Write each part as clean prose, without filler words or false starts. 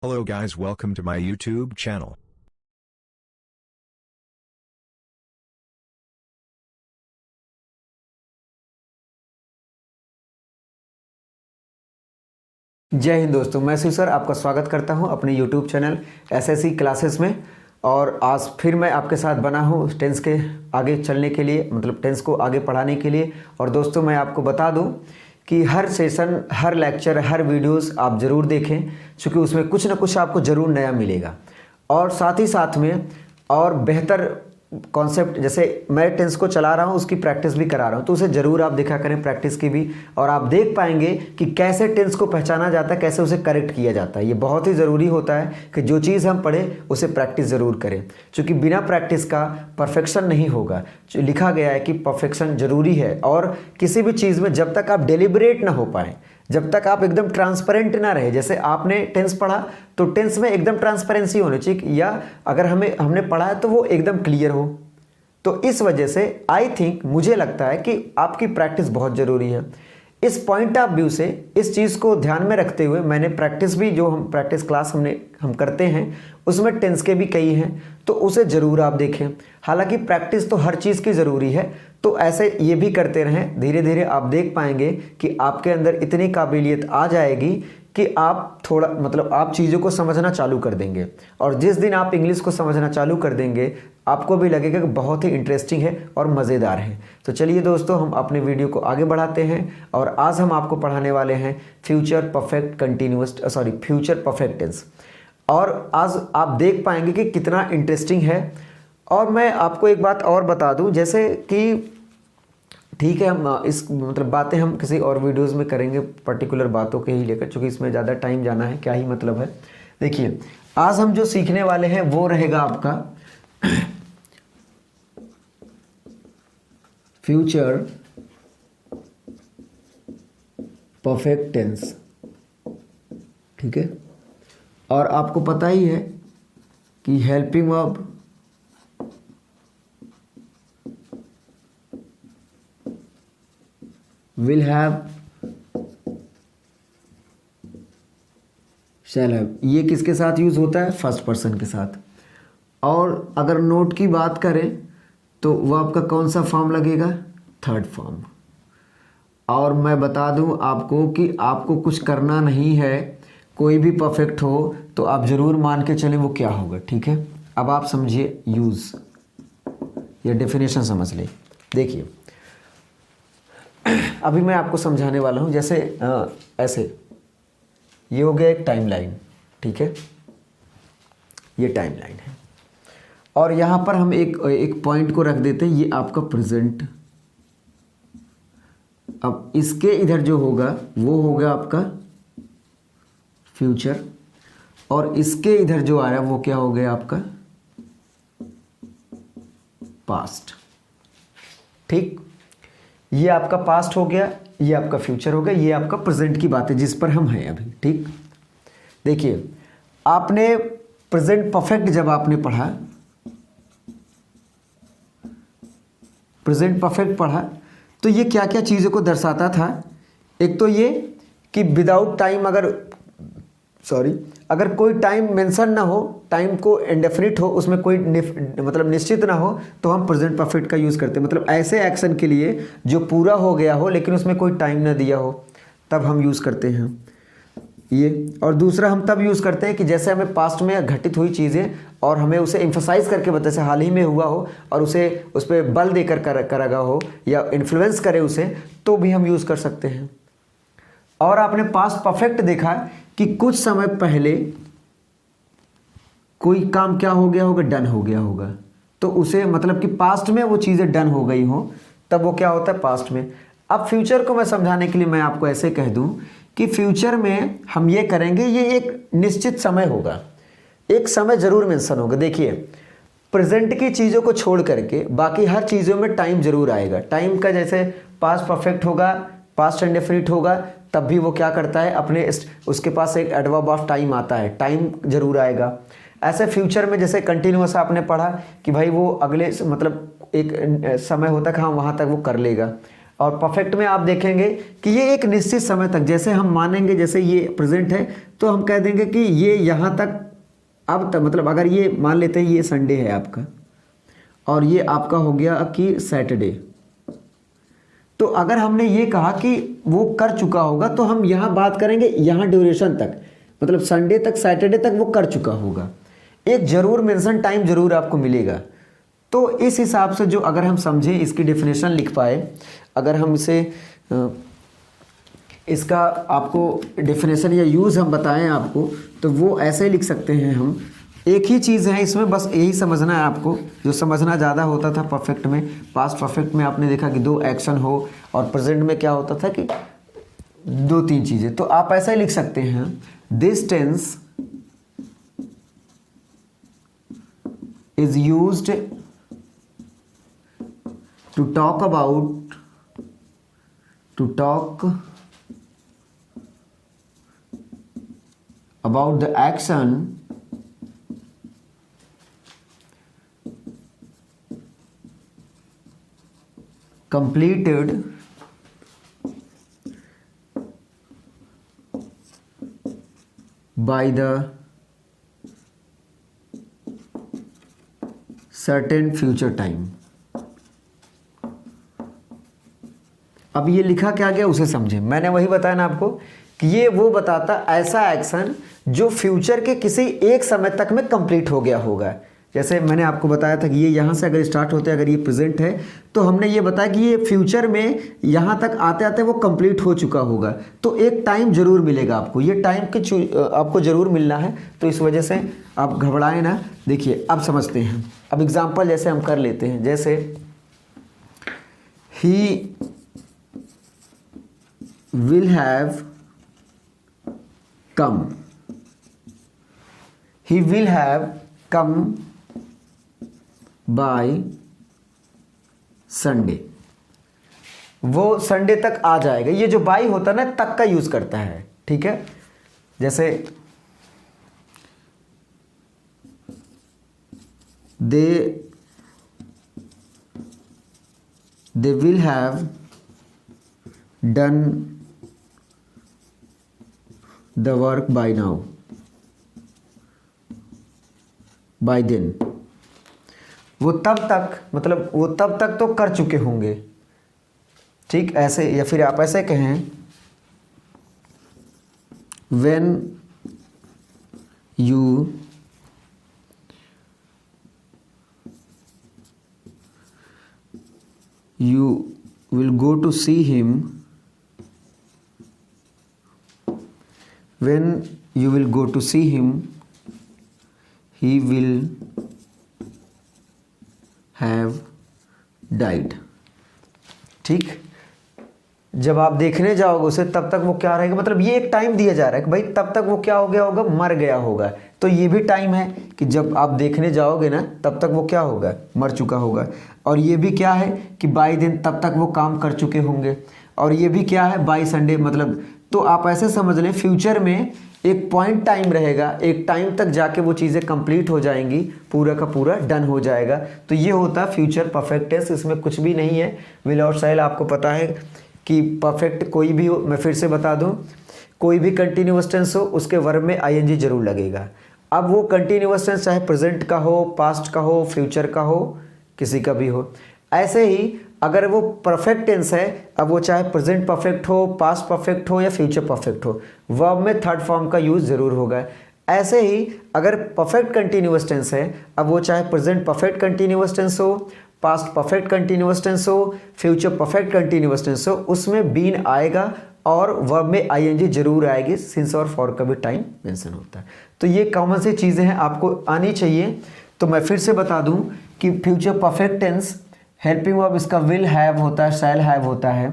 Hello guys, welcome to my YouTube channel. जय हिंद दोस्तों, मैं शिव सर आपका स्वागत करता हूं अपने YouTube चैनल एसएससी क्लासेस में। और आज फिर मैं आपके साथ बना हूं टेंस के आगे चलने के लिए, मतलब टेंस को आगे पढ़ाने के लिए। और दोस्तों मैं आपको बता दूं कि हर सेशन, हर लेक्चर, हर वीडियोस आप ज़रूर देखें, क्योंकि उसमें कुछ ना कुछ आपको ज़रूर नया मिलेगा। और साथ ही साथ में और बेहतर कॉन्सेप्ट, जैसे मैं टेंस को चला रहा हूँ उसकी प्रैक्टिस भी करा रहा हूँ, तो उसे ज़रूर आप देखा करें, प्रैक्टिस की भी। और आप देख पाएंगे कि कैसे टेंस को पहचाना जाता है, कैसे उसे करेक्ट किया जाता है। ये बहुत ही ज़रूरी होता है कि जो चीज़ हम पढ़ें उसे प्रैक्टिस ज़रूर करें, क्योंकि बिना प्रैक्टिस का परफेक्शन नहीं होगा। जो लिखा गया है कि परफेक्शन ज़रूरी है, और किसी भी चीज़ में जब तक आप डेलिबरेट ना हो पाए, जब तक आप एकदम ट्रांसपेरेंट ना रहे। जैसे आपने टेंस पढ़ा तो टेंस में एकदम ट्रांसपेरेंसी होनी चाहिए, या अगर हमने पढ़ा है तो वो एकदम क्लियर हो। तो इस वजह से आई थिंक, मुझे लगता है कि आपकी प्रैक्टिस बहुत ज़रूरी है। इस पॉइंट ऑफ व्यू से, इस चीज़ को ध्यान में रखते हुए मैंने प्रैक्टिस भी, जो हम प्रैक्टिस क्लास हम करते हैं उसमें टेंस के भी कई हैं, तो उसे ज़रूर आप देखें। हालांकि प्रैक्टिस तो हर चीज़ की ज़रूरी है, तो ऐसे ये भी करते रहें। धीरे धीरे आप देख पाएंगे कि आपके अंदर इतनी काबिलियत आ जाएगी कि आप थोड़ा, मतलब आप चीज़ों को समझना चालू कर देंगे। और जिस दिन आप इंग्लिश को समझना चालू कर देंगे, आपको भी लगेगा कि बहुत ही इंटरेस्टिंग है और मज़ेदार है। तो चलिए दोस्तों, हम अपने वीडियो को आगे बढ़ाते हैं। और आज हम आपको पढ़ाने वाले हैं फ्यूचर परफेक्ट टेंस। और आज आप देख पाएंगे कि कितना इंटरेस्टिंग है। और मैं आपको एक बात और बता दूं, जैसे कि ठीक है, हम इस मतलब बातें हम किसी और वीडियोस में करेंगे, पर्टिकुलर बातों के ही लेकर, क्योंकि इसमें ज़्यादा टाइम जाना है, क्या ही मतलब है। देखिए, आज हम जो सीखने वाले हैं वो रहेगा आपका फ्यूचर परफेक्ट टेंस। ठीक है, और आपको पता ही है कि helping verb will have, shall have, ये किसके साथ यूज होता है? फर्स्ट पर्सन के साथ। और अगर नोट की बात करें तो वो आपका कौन सा फॉर्म लगेगा? Third form. और मैं बता दूं आपको कि आपको कुछ करना नहीं है, कोई भी परफेक्ट हो तो आप ज़रूर मान के चलें वो क्या होगा। ठीक है, अब आप समझिए यूज़, या डेफिनेशन समझ लें। देखिए, अभी मैं आपको समझाने वाला हूँ। जैसे ऐसे, ये हो गया एक टाइमलाइन। ठीक है, ये टाइमलाइन है, और यहाँ पर हम एक पॉइंट को रख देते हैं, ये आपका प्रेजेंट। अब इसके इधर जो होगा वो होगा आपका फ्यूचर, और इसके इधर जो आ रहा है वो क्या हो गया? आपका पास्ट। ठीक, ये आपका पास्ट हो गया, ये आपका फ्यूचर हो गया, ये आपका प्रेजेंट की बात है जिस पर हम हैं अभी। ठीक, देखिए, आपने प्रेजेंट परफेक्ट जब आपने पढ़ा, प्रेजेंट परफेक्ट पढ़ा, तो ये क्या क्या चीज़ों को दर्शाता था? एक तो ये कि विदाउट टाइम, अगर कोई टाइम मेंशन ना हो, टाइम को इंडेफिनिट हो, उसमें कोई मतलब निश्चित ना हो, तो हम प्रेजेंट परफेक्ट का यूज़ करते हैं। मतलब ऐसे एक्शन के लिए जो पूरा हो गया हो लेकिन उसमें कोई टाइम ना दिया हो, तब हम यूज़ करते हैं ये। और दूसरा हम तब यूज़ करते हैं कि जैसे हमें पास्ट में घटित हुई चीज़ें और हमें उसे एम्फसाइज करके बताए, जैसे हाल ही में हुआ हो और उसे उस पर बल देकर करा गया हो या इन्फ्लुएंस करे उसे, तो भी हम यूज़ कर सकते हैं। और आपने पास्ट परफेक्ट देखा कि कुछ समय पहले कोई काम क्या हो गया होगा? डन हो गया होगा, तो उसे, मतलब कि पास्ट में वो चीज़ें डन हो गई हो, तब वो क्या होता है? पास्ट में। अब फ्यूचर को मैं समझाने के लिए मैं आपको ऐसे कह दूं कि फ्यूचर में हम ये करेंगे, ये एक निश्चित समय होगा, एक समय जरूर मेंशन होगा। देखिए, प्रेजेंट की चीज़ों को छोड़ करके बाकी हर चीज़ों में टाइम जरूर आएगा। टाइम का, जैसे पास्ट परफेक्ट होगा, पास्ट इंडेफिनिट होगा, तब भी वो क्या करता है? अपने उसके पास एक एडवर्ब ऑफ टाइम आता है, टाइम जरूर आएगा। ऐसे फ्यूचर में जैसे कंटिन्यूअस आपने पढ़ा कि भाई वो अगले, मतलब एक समय होता है कि हाँ वहाँ तक वो कर लेगा। और परफेक्ट में आप देखेंगे कि ये एक निश्चित समय तक, जैसे हम मानेंगे जैसे ये प्रेजेंट है तो हम कह देंगे कि ये यहाँ तक अब तक, मतलब अगर ये मान लेते हैं ये संडे है आपका और ये आपका हो गया कि सैटरडे, तो अगर हमने ये कहा कि वो कर चुका होगा तो हम यहाँ बात करेंगे यहाँ ड्यूरेशन तक, मतलब संडे तक सैटरडे तक वो कर चुका होगा। एक ज़रूर मेंशन टाइम ज़रूर आपको मिलेगा। तो इस हिसाब से जो अगर हम समझें, इसकी डेफिनेशन लिख पाए, अगर हम इसे इसका आपको डेफिनेशन या यूज़ हम बताएं आपको, तो वो ऐसे लिख सकते हैं हम। एक ही चीज़ है इसमें, बस यही समझना है आपको, जो समझना ज़्यादा होता था परफेक्ट में। पास्ट परफेक्ट में आपने देखा कि 2 एक्शन हो, और प्रेजेंट में क्या होता था कि 2-3 चीज़ें। तो आप ऐसा ही लिख सकते हैं, this tense is used to talk about the action completed by the certain future time। अब ये लिखा क्या गया उसे समझें। मैंने वही बताया ना आपको कि ये वो बताता ऐसा एक्शन जो फ्यूचर के किसी एक समय तक में कंप्लीट हो गया होगा। जैसे मैंने आपको बताया था कि ये यहाँ से अगर स्टार्ट होते, अगर ये प्रेजेंट है तो हमने ये बताया कि ये फ्यूचर में यहाँ तक आते आते वो कंप्लीट हो चुका होगा। तो एक टाइम ज़रूर मिलेगा आपको, ये टाइम के आपको ज़रूर मिलना है। तो इस वजह से आप घबराएं ना। देखिए अब समझते हैं, अब एग्जाम्पल जैसे हम कर लेते हैं। जैसे ही will have come, he will have come by Sunday। वो संडे तक आ जाएगा। ये जो बाई होता है ना, तक का यूज करता है, ठीक है। जैसे they will have done the work by now, by then। वो तब तक, मतलब वो तब तक तो कर चुके होंगे, ठीक। ऐसे, या फिर आप ऐसे कहें, when you will go to see him, when you will go to see him, he will have died, ठीक। जब आप देखने जाओगे उसे तब तक वो क्या रहेगा, मतलब ये एक टाइम दिया जा रहा है कि भाई तब तक वो क्या हो गया होगा, मर गया होगा। तो ये भी टाइम है कि जब आप देखने जाओगे ना तब तक वो क्या होगा, मर चुका होगा। और ये भी क्या है कि बाई दिन, तब तक वो काम कर चुके होंगे। और ये भी क्या है, बाई संडे, मतलब। तो आप ऐसे समझ लें, फ्यूचर में एक पॉइंट टाइम रहेगा, एक टाइम तक जाके वो चीज़ें कंप्लीट हो जाएंगी, पूरा का पूरा डन हो जाएगा। तो ये होता है फ्यूचर परफेक्ट टेंस। इसमें कुछ भी नहीं है। विल और शैल आपको पता है कि परफेक्ट कोई भी हो, मैं फिर से बता दूं, कोई भी कंटिन्यूअस टेंस हो उसके वर्ब में आईएनजी जरूर लगेगा। अब वो कंटिन्यूअस टेंस चाहे प्रेजेंट का हो, पास्ट का हो, फ्यूचर का हो, किसी का भी हो। ऐसे ही अगर वो परफेक्ट टेंस है, अब वो चाहे प्रेजेंट परफेक्ट हो, पास्ट परफेक्ट हो या फ्यूचर परफेक्ट हो, वर्ब में थर्ड फॉर्म का यूज़ ज़रूर होगा। ऐसे ही अगर परफेक्ट कंटिन्यूअस टेंस है, अब वो चाहे प्रेजेंट परफेक्ट कंटिन्यूअस टेंस हो, पास्ट परफेक्ट कंटिन्यूअस टेंस हो, फ्यूचर परफेक्ट कंटिन्यूअस टेंस हो, उसमें बीन आएगा और वर्ब में आईएनजी जरूर आएगी। सिंस और फॉर का भी टाइम मेंशन होता है। तो ये कॉमन सी चीज़ें हैं, आपको आनी चाहिए। तो मैं फिर से बता दूं कि future perfect tense helping verb इसका विल हैव होता है, शैल हैव होता है।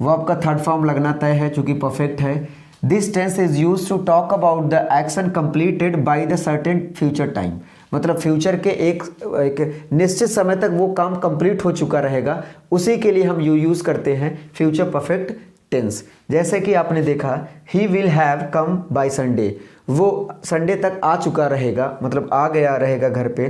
वर्ब का थर्ड फॉर्म लगना तय है चूंकि परफेक्ट है। This tense is used to talk about the action completed by the certain future time, मतलब फ्यूचर के एक निश्चित समय तक वो काम कंप्लीट हो चुका रहेगा, उसी के लिए हम यूज़ करते हैं फ्यूचर परफेक्ट टेंस। जैसे कि आपने देखा, he will have come by Sunday, वो संडे तक आ चुका रहेगा, मतलब आ गया रहेगा घर पे।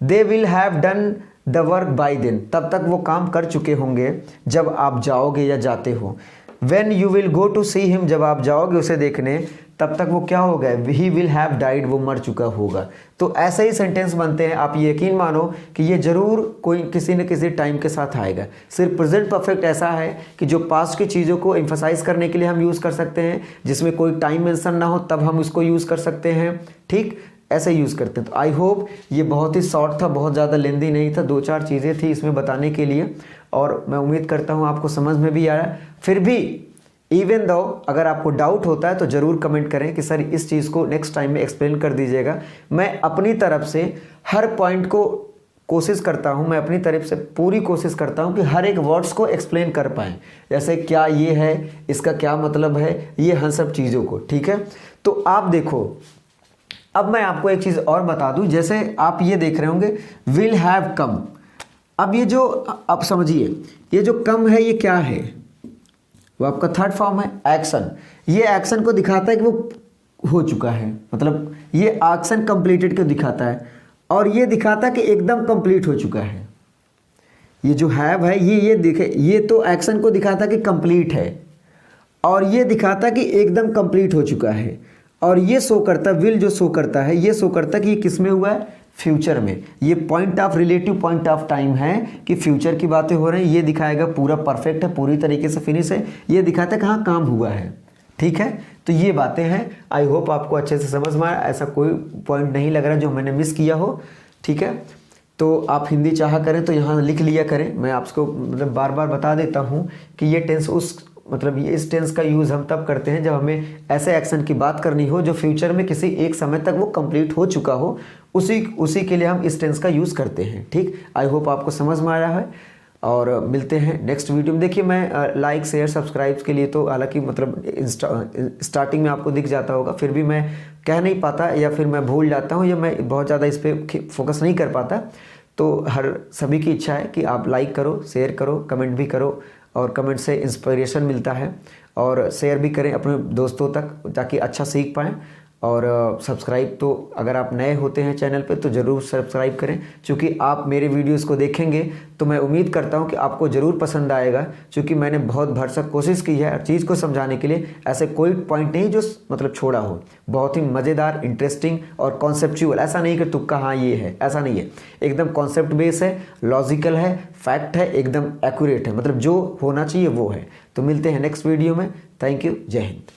They will have done the work by then, तब तक वो काम कर चुके होंगे जब आप जाओगे या जाते हो। When you will go to see him, जब आप जाओगे उसे देखने तब तक वो क्या हो गया, ही विल हैव डाइड, वो मर चुका होगा। तो ऐसे ही सेंटेंस बनते हैं। आप यकीन मानो कि ये जरूर कोई किसी न किसी टाइम के साथ आएगा। सिर्फ प्रेजेंट परफेक्ट ऐसा है कि जो पास्ट की चीज़ों को एम्फसाइज करने के लिए हम यूज़ कर सकते हैं, जिसमें कोई टाइम मेंशन ना हो तब हम उसको यूज़ कर सकते हैं। ठीक, ऐसे यूज़ करते हैं। तो आई होप ये बहुत ही शॉर्ट था, बहुत ज़्यादा लेंदी नहीं था, 2-4 चीज़ें थी इसमें बताने के लिए, और मैं उम्मीद करता हूँ आपको समझ में भी आया। फिर भी इवन दो अगर आपको डाउट होता है तो ज़रूर कमेंट करें कि सर इस चीज़ को नेक्स्ट टाइम में एक्सप्लेन कर दीजिएगा। मैं अपनी तरफ से हर पॉइंट को कोशिश करता हूँ, मैं अपनी तरफ से पूरी कोशिश करता हूँ कि हर एक वर्ड्स को एक्सप्लेन कर पाएँ, जैसे क्या ये है, इसका क्या मतलब है, ये हर सब चीज़ों को। ठीक है, तो आप देखो, अब मैं आपको एक चीज़ और बता दूँ। जैसे आप ये देख रहे होंगे विल हैव कम, अब ये जो आप समझिए, ये जो कम है ये क्या है, वो आपका थर्ड फॉर्म है एक्शन। ये एक्शन को दिखाता है कि वो हो चुका है, मतलब ये एक्शन कंप्लीटेड को दिखाता है, और ये दिखाता है कि एकदम कंप्लीट हो चुका है। ये जो हैव है ये देखे, ये तो एक्शन को दिखाता है कि कंप्लीट है, और ये दिखाता है कि एकदम कंप्लीट हो चुका है। और ये शो करता है, विल जो शो करता है, ये शो करता है कि ये किस में हुआ है, फ्यूचर में। ये point of relative point of time है कि फ्यूचर की बातें हो रही हैं। ये दिखाएगा पूरा परफेक्ट है, पूरी तरीके से फिनिश है। ये दिखाता है कहाँ काम हुआ है। ठीक है, तो ये बातें हैं। आई होप आपको अच्छे से समझ में आया, ऐसा कोई पॉइंट नहीं लग रहा जो मैंने मिस किया हो। ठीक है, तो आप हिंदी चाहा करें तो यहाँ लिख लिया करें। मैं आपको मतलब बार बार बता देता हूँ कि ये टेंस मतलब ये इस टेंस का यूज़ हम तब करते हैं जब हमें ऐसे एक्शन की बात करनी हो जो फ्यूचर में किसी एक समय तक वो कंप्लीट हो चुका हो, उसी के लिए हम इस टेंस का यूज़ करते हैं। ठीक, आई होप आपको समझ में आया है, और मिलते हैं नेक्स्ट वीडियो में। देखिए, मैं लाइक शेयर सब्सक्राइब के लिए तो हालांकि मतलब स्टार्टिंग में आपको दिख जाता होगा, फिर भी मैं कह नहीं पाता, या फिर मैं भूल जाता हूँ, या मैं बहुत ज़्यादा इस पर फोकस नहीं कर पाता। तो हर सभी की इच्छा है कि आप लाइक करो, शेयर करो, कमेंट भी करो, और कमेंट से इंस्पिरेशन मिलता है, और शेयर भी करें अपने दोस्तों तक ताकि अच्छा सीख पाएँ। और सब्सक्राइब तो अगर आप नए होते हैं चैनल पे तो ज़रूर सब्सक्राइब करें, क्योंकि आप मेरे वीडियोस को देखेंगे तो मैं उम्मीद करता हूं कि आपको ज़रूर पसंद आएगा, क्योंकि मैंने बहुत भरसक कोशिश की है हर चीज़ को समझाने के लिए। ऐसे कोई पॉइंट नहीं जो मतलब छोड़ा हो, बहुत ही मज़ेदार, इंटरेस्टिंग और कॉन्सेप्चुअल। ऐसा नहीं कि तुक्का हाँ ये है, ऐसा नहीं है। एकदम कॉन्सेप्ट बेस है, लॉजिकल है, फैक्ट है, एकदम एक्यूरेट है, मतलब जो होना चाहिए वो है। तो मिलते हैं नेक्स्ट वीडियो में। थैंक यू, जय हिंद।